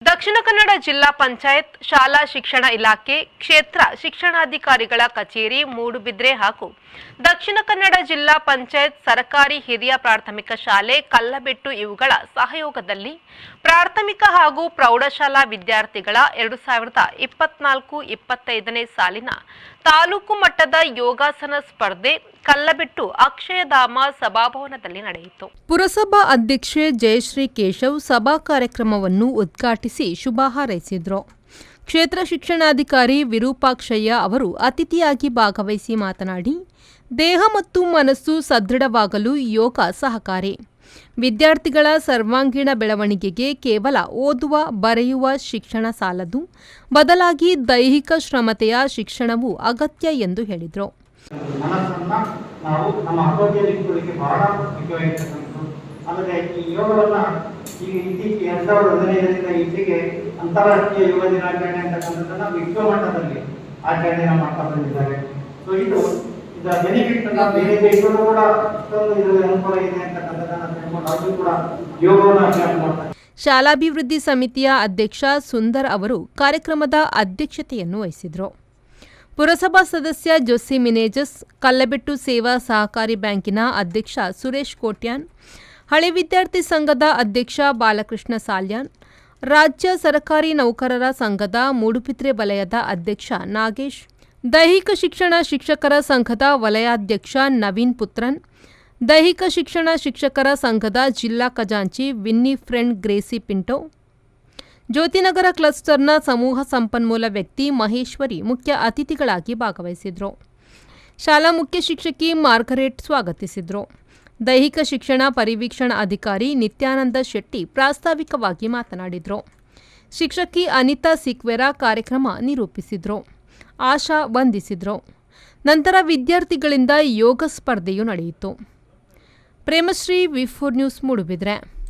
ದಕ್ಷಿಣ ಕನ್ನಡ ಜಿಲ್ಲಾ ಪಂಚಾಯತ್ ಶಾಲಾ ಶಿಕ್ಷಣ ಇಲಾಖೆ ಕ್ಷೇತ್ರ ಶಿಕ್ಷಣಾಧಿಕಾರಿಗಳ ಕಚೇರಿ ಮೂಡುಬಿದ್ರೆ ಹಾಗೂ ದಕ್ಷಿಣ ಕನ್ನಡ ಜಿಲ್ಲಾ ಪಂಚಾಯತ್ ಸರ್ಕಾರಿ ಹಿರಿಯ ಪ್ರಾಥಮಿಕ ಶಾಲೆ ಕಲ್ಲಬೆಟ್ಟು ಇವುಗಳ ಸಹಯೋಗದಲ್ಲಿ ಪ್ರಾಥಮಿಕ ಹಾಗೂ ಪ್ರೌಢಶಾಲಾ ವಿದ್ಯಾರ್ಥಿಗಳ 2024-25ನೇ ಸಾಲಿನ ತಾಲೂಕು ಮಟ್ಟದ ಯೋಗಾಸನ ಸ್ಪರ್ಧೆ ಕಲ್ಲಬೆಟ್ಟು ಅಕ್ಷಯಧಾಮ ಸಭಾಭವನದಲ್ಲಿ ನಡೆಯಿತು. ಪುರಸಭಾ ಅಧ್ಯಕ್ಷೆ ಜಯಶ್ರೀ ಕೇಶವ್ ಸಭಾ ಕಾರ್ಯಕ್ರಮವನ್ನು ಉದ್ಘಾಟಿಸಿ ಶುಭ ಹಾರೈಸಿದರು. ಕ್ಷೇತ್ರ ಶಿಕ್ಷಣಾಧಿಕಾರಿ ವಿರೂಪಾಕ್ಷಯ್ಯ ಅವರು ಅತಿಥಿಯಾಗಿ ಭಾಗವಹಿಸಿ ಮಾತನಾಡಿ, ದೇಹ ಮತ್ತು ಮನಸ್ಸು ಸದೃಢವಾಗಲು ಯೋಗ ಸಹಕಾರಿ. ವಿದ್ಯಾರ್ಥಿಗಳ ಸರ್ವಾಂಗೀಣ ಬೆಳವಣಿಗೆಗೆ ಕೇವಲ ಓದುವ ಬರೆಯುವ ಶಿಕ್ಷಣ ಸಾಲದು, ಬದಲಾಗಿ ದೈಹಿಕ ಶ್ರಮತೆಯ ಶಿಕ್ಷಣವೂ ಅಗತ್ಯ ಎಂದು ಹೇಳಿದರು. ಮನಸ್ಸನ್ನ ನಾವು ನಮ್ಮ ಆರೋಗ್ಯದಲ್ಲಿ ಇಟ್ಕೊಳ್ಳಿಕ್ಕೆ ಬಹಳ ಮುಖ್ಯವಾಗಿರ್ತಕ್ಕಂಥದ್ದು. ಆಮೇಲೆ ಈ ಯೋಗವನ್ನ ಈಗ ಇತ್ತೀಚೆಗೆ 2015ರಿಂದ ಈಚೆಗೆ ಅಂತಾರಾಷ್ಟ್ರೀಯ ಯೋಗ ದಿನಾಚರಣೆ ಅಂತಕ್ಕಂಥದ್ದನ್ನ ವಿಶ್ವಮಟ್ಟದಲ್ಲಿ ಆಚರಣೆಯನ್ನು ಮಾಡ್ತಾ ಬಂದಿದ್ದಾರೆ. ಸೊ ಇದರ ಬೆನಿಫಿಟ್ ಅನ್ನ ಬೇರೆ ದೇಶಗಳು ಕೂಡ ಇಷ್ಟೊಂದು ಇದರ ಅನುಕೂಲ ಇದೆ ಅಂತಕ್ಕಂಥದ್ದನ್ನ ತಿಳ್ಕೊಂಡು ಅವರು ಕೂಡ ಯೋಗವನ್ನು ಅಭ್ಯಾಸ ಮಾಡ್ತಾರೆ. ಶಾಲಾಭಿವೃದ್ಧಿ ಸಮಿತಿಯ ಅಧ್ಯಕ್ಷ ಸುಂದರ್ ಅವರು ಕಾರ್ಯಕ್ರಮದ ಅಧ್ಯಕ್ಷತೆಯನ್ನು ವಹಿಸಿದರು. ಪುರಸಭಾ ಸದಸ್ಯ ಜೋಸಿ ಮಿನೇಜಸ್, ಕಲ್ಲಬೆಟ್ಟು ಸೇವಾ ಸಹಕಾರಿ ಬ್ಯಾಂಕಿನ ಅಧ್ಯಕ್ಷ ಸುರೇಶ್ ಕೋಟ್ಯಾನ್, ಹಳೆ ವಿದ್ಯಾರ್ಥಿ ಸಂಘದ ಅಧ್ಯಕ್ಷ ಬಾಲಕೃಷ್ಣ ಸಾಲ್ಯಾನ್, ರಾಜ್ಯ ಸರ್ಕಾರಿ ನೌಕರರ ಸಂಘದ ಮೂಡುಬಿದ್ರೆ ವಲಯದ ಅಧ್ಯಕ್ಷ ನಾಗೇಶ್, ದೈಹಿಕ ಶಿಕ್ಷಣ ಶಿಕ್ಷಕರ ಸಂಘದ ವಲಯಾಧ್ಯಕ್ಷ ನವೀನ್ ಪುತ್ರನ್, ದೈಹಿಕ ಶಿಕ್ಷಣ ಶಿಕ್ಷಕರ ಸಂಘದ ಜಿಲ್ಲಾ ಖಜಾಂಚಿ ವಿನ್ನಿಫ್ರೆಂಡ್ ಗ್ರೇಸಿ ಪಿಂಟೋ, ಜ್ಯೋತಿನಗರ ಕ್ಲಸ್ಟರ್ನ ಸಮೂಹ ಸಂಪನ್ಮೂಲ ವ್ಯಕ್ತಿ ಮಹೇಶ್ವರಿ ಮುಖ್ಯ ಅತಿಥಿಗಳಾಗಿ ಭಾಗವಹಿಸಿದರು. ಶಾಲಾ ಮುಖ್ಯ ಶಿಕ್ಷಕಿ ಮಾರ್ಗರೇಟ್ ಸ್ವಾಗತಿಸಿದರು. ದೈಹಿಕ ಶಿಕ್ಷಣ ಪರಿವೀಕ್ಷಣಾ ಅಧಿಕಾರಿ ನಿತ್ಯಾನಂದ ಶೆಟ್ಟಿ ಪ್ರಾಸ್ತಾವಿಕವಾಗಿ ಮಾತನಾಡಿದರು. ಶಿಕ್ಷಕಿ ಅನಿತಾ ಸಿಕ್ವೆರಾ ಕಾರ್ಯಕ್ರಮ ನಿರೂಪಿಸಿದರು. ಆಶಾ ವಂದಿಸಿದರು. ನಂತರ ವಿದ್ಯಾರ್ಥಿಗಳಿಂದ ಯೋಗ ಸ್ಪರ್ಧೆಯೂ ನಡೆಯಿತು. ಪ್ರೇಮಶ್ರೀ ವಿ4 ನ್ಯೂಸ್ ಮೂಡುಬಿದ್ರೆ.